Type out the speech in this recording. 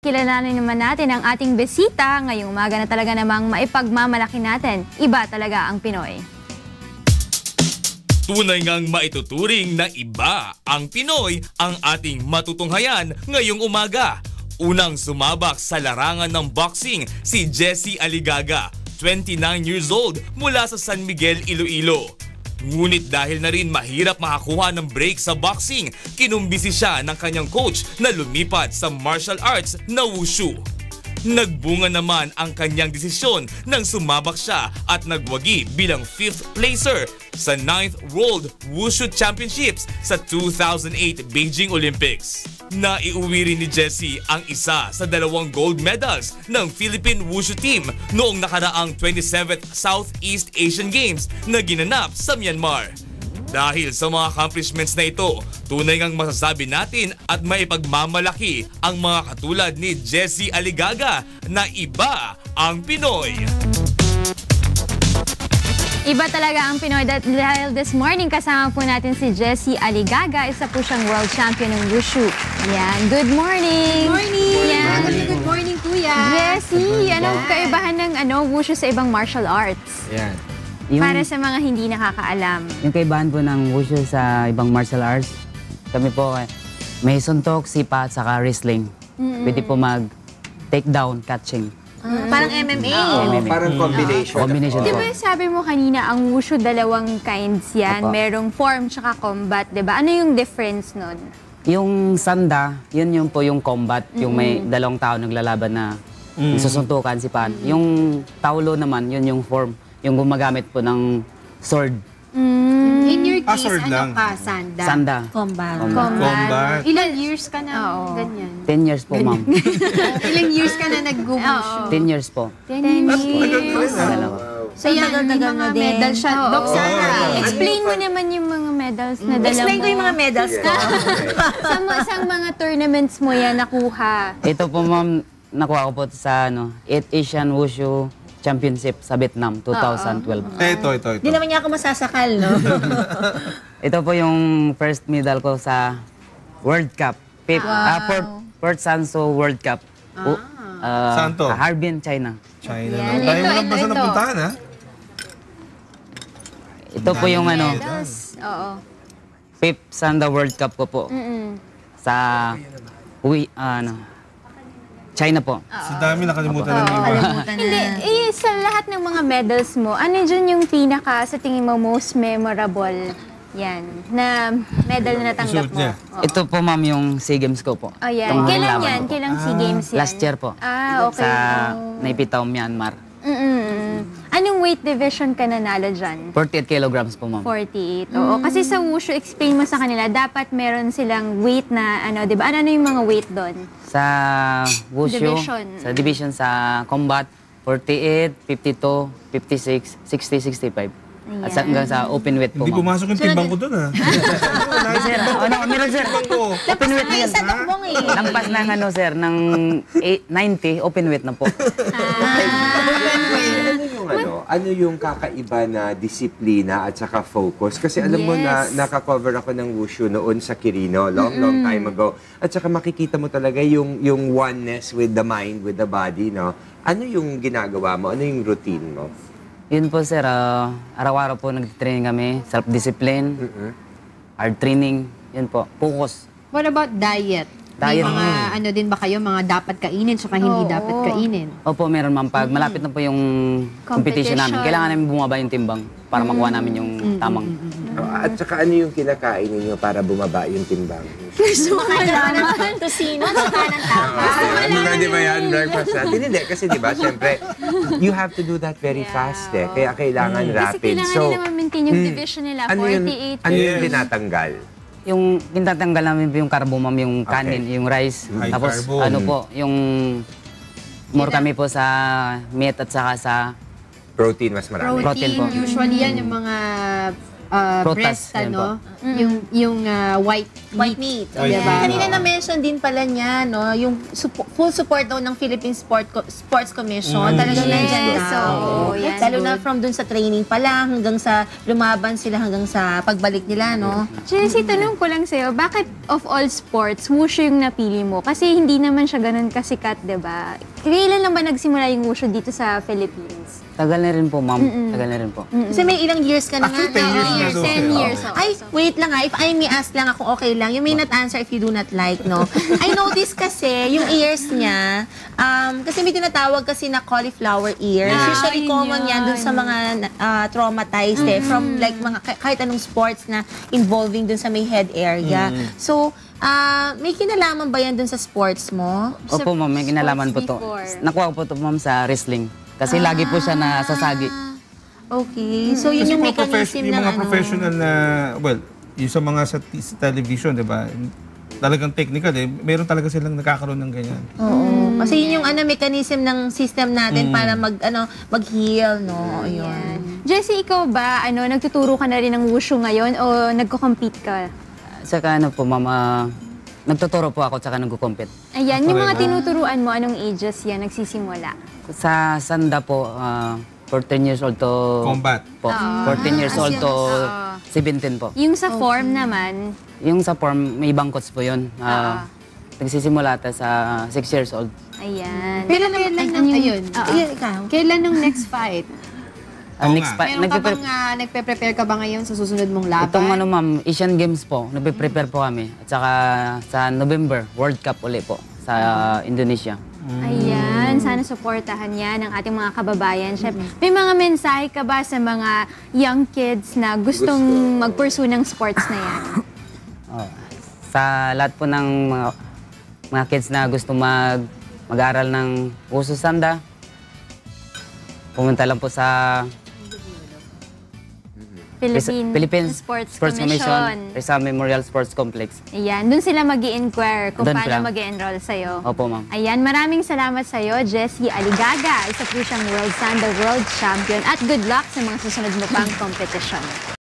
kilalanin naman natin ang ating bisita. Ngayong umaga na talaga namang maipagmamalaki natin. Iba talaga ang Pinoy. Tunay ngang maituturing na iba ang Pinoy ang ating matutunghayan ngayong umaga. Unang sumabak sa larangan ng boxing si Jessie Aligaga, 29 years old mula sa San Miguel, Iloilo. Ngunit dahil na rin mahirap makakuha ng break sa boxing, kinumbisi siya ng kanyang coach na lumipat sa martial arts na wushu. Nagbunga naman ang kanyang desisyon nang sumabak siya at nagwagi bilang 5th placer sa 9th World Wushu Championships sa 2008 Beijing Olympics. Naiuwi rin ni Jessie ang isa sa 2 gold medals ng Philippine Wushu team noong nakaraang 27th Southeast Asian Games na ginanap sa Myanmar. Dahil sa mga accomplishments na ito, tunay ngang masasabi natin at maipagmamalaki ang mga katulad ni Jessie Aligaga na iba ang Pinoy. Iba talaga ang Pinoy dahil this morning kasama po natin si Jessie Aligaga, isa po siyang world champion ng wushu. Yan, good morning! Good morning! Yan. Good morning, Kuya! Jessie, anong kaibahan ng wushu sa ibang martial arts? Yan. Para sa mga hindi nakakaalam. Yung kaibahan po ng wushu sa ibang martial arts, kami po may suntok, sipa at saka wrestling. Pwede po mag-take down, catching. Parang MMA. MMA. Parang combination. Combination Di po. ba sabi mo kanina, ang wushu 2 kinds yan. Opo. Merong form tsaka combat, di ba? Ano yung difference nun? Yung sanda, yun yung po yung combat, yung may 2 tao naglalaban na susuntukan, sipahan. Yung taulo naman, yun yung form, yung gumagamit po ng sword. In your case, sword lang. ano ka? Sanda? Sanda. Combat. Combat. Ilang years ka na ganyan? 10 years po, ma'am. Ilang years ka na nag-wushu? 10 years po. 10 years. Dalawa. So yan, may mga medal siya. Doc, sana. Explain mo naman yung mga medals na dala mo. Explain ko yung mga medals ko. Sa mga tournaments mo yan nakuha? Ito po, ma'am, nakuha ko po sa 8th Asian Wushu Championship sa Vietnam, 2012. Ito. Hindi naman niya ako masasakal, no? Ito po yung first medal ko sa World Cup. Port Sanso World Cup. Saan to? Harbin, China. China. Yan. Tayo mo Ito, lang basta ito. napuntahan, ha? Ito po yung Medals. Oo. 5th Sanda World Cup ko po. Sa China po. Sa dami nakalimutan ng iba. Hindi, sa lahat ng mga medals mo, ano dyan yung pinaka, sa tingin mo, most memorable yan, na medal na natanggap Suot mo? niya. Oo. Ito po, ma'am, yung SEA Games ko po. Oh, yan. Itong Kailan laban yan? ko po. Kailang SEA Games yan? Last year po. Ah, okay. Sa Naypyidaw, Myanmar. Anong weight division ka nanalo dyan? 48 kilograms po, ma'am. 48. Oo. Kasi sa wushu, explain mo sa kanila, dapat meron silang weight na, di ba? Ano yung mga weight doon? Sa Wushu, Division. sa division sa combat, 48, 52, 56, 60, 65. At hanggang sa open weight po, Hindi ma'am. pumasok yung timbang ko doon, ha? Sir, meron, sir. ko. Open weight na yan. Sa dokbong eh. Lampas ng sir, ng 90, open weight na po. Ano yung kakaiba na disiplina at saka focus? Kasi alam mo na nakakover ako ng wushu noon sa Quirino, long time ago. At saka makikita mo talaga yung oneness with the mind, with the body, no? Ano yung ginagawa mo? Ano yung routine mo? Yun po, sir. Araw-araw po nag-training kami. Self-discipline, hard training. Yun po. Focus. What about diet? May Diet. mga ano din ba kayo, mga dapat kainin tsaka hindi dapat kainin? Opo, meron, ma'am. Pag malapit na po yung competition namin, kailangan namin bumaba yung timbang para makuha namin yung tamang. At saka ano yung kinakain ninyo para bumaba yung timbang? Kailangan tosino tsaka ng tama. Di ba yan, breakfast natin? Hindi, kasi di ba, siyempre, you have to do that very fast eh. Kaya kailangan Kasi rapid. kailangan So, nila ma-maintain yung division nila, 48. ano yung tinatanggal? Yung tinatanggal namin po yung carbo, ma'am, yung kanin, yung rice. High Tapos carbo. ano po, yung more kami po sa meat at saka sa Protein mas marami. Protein po. Usually yan yung mga Prutas, breast, yan ano? Yung white White meat. White Diba? meat. Kanina na-mention din pala niya, no, yung full support daw ng Philippine Sports Commission. Talagang nandyan Yes, daw. oo, yan. Lalo na from dun sa training pa lang hanggang sa lumaban sila hanggang sa pagbalik nila, no? Jessie, tanong ko lang sa'yo, bakit of all sports, wushu yung napili mo? Kasi hindi naman siya ganun kasikat, di ba? Kailan lang ba nagsimula yung wushu dito sa Philippines? Tagal na rin po, ma'am. Tagal na rin po. Kasi may ilang years ka na nga. Actually, 10 years na daw. 10 years. Ay, wait lang if I may ask lang ako, okay lang. You may not answer if you do not like, no? I noticed kasi, yung ears niya, kasi may tinatawag kasi na cauliflower ears. Usually yun common yan dun sa mga traumatized from like mga kahit anong sports na involving dun sa may head area. So, may kinalaman ba yan dun sa sports mo? Opo, ma'am, may kinalaman po to. before. Nakuha ko po to, ma'am, sa wrestling. Kasi lagi po siya nasasagi. Okay. So, yun Kasi yung mga mechanism yung ng mga ano. professional na, well, yung sa mga sa television, di ba? Talagang technical meron talaga silang nakakaroon ng ganyan. Oo. Kasi yun yung mechanism ng system natin para mag-heal, no? Ayun. Jessie, ikaw ba, nagtuturo ka na rin ng wushu ngayon o nagko-compete ka? Saka ano po, ma'am, nagtuturo po ako tsaka nag-compete. Ayan, yung mga tinuturuan mo, anong ages yan nagsisimula? Sa Sanda po, 14 years old to... Combat. Po. 14 years old to 17 po. Yung sa form naman, Yung sa form, may ibang coach po yun. Nagsisimula ata sa 6 years old. ayan. Kailan ayun. Ayun, ikaw. Kailan nung next fight? Oo Next nga. Meron ka bang nagpe-prepare ka ba ngayon sa susunod mong laban? Itong ano ma'am, Asian Games po, nagpe-prepare po kami. At saka sa November, World Cup uli po sa Indonesia. Ayan, sana suportahan yan ng ating mga kababayan. Syempre, may mga mensahe ka ba sa mga young kids na gustong mag-pursue ng sports na yan? Sa lahat po ng mga kids na gusto mag-aral ng Wushu Sanda, pumunta lang po sa Philippine Sports Commission. Rizal Memorial Sports Complex. Ayan, dun sila mag-i-inquire kung Doon paano lang. mag-i-enroll sa'yo. Opo, ma'am. Ayan, maraming salamat sa'yo, Jessie Aligaga. Isa po siyang World Sanda World Champion. At good luck sa mga susunod mo pang competition.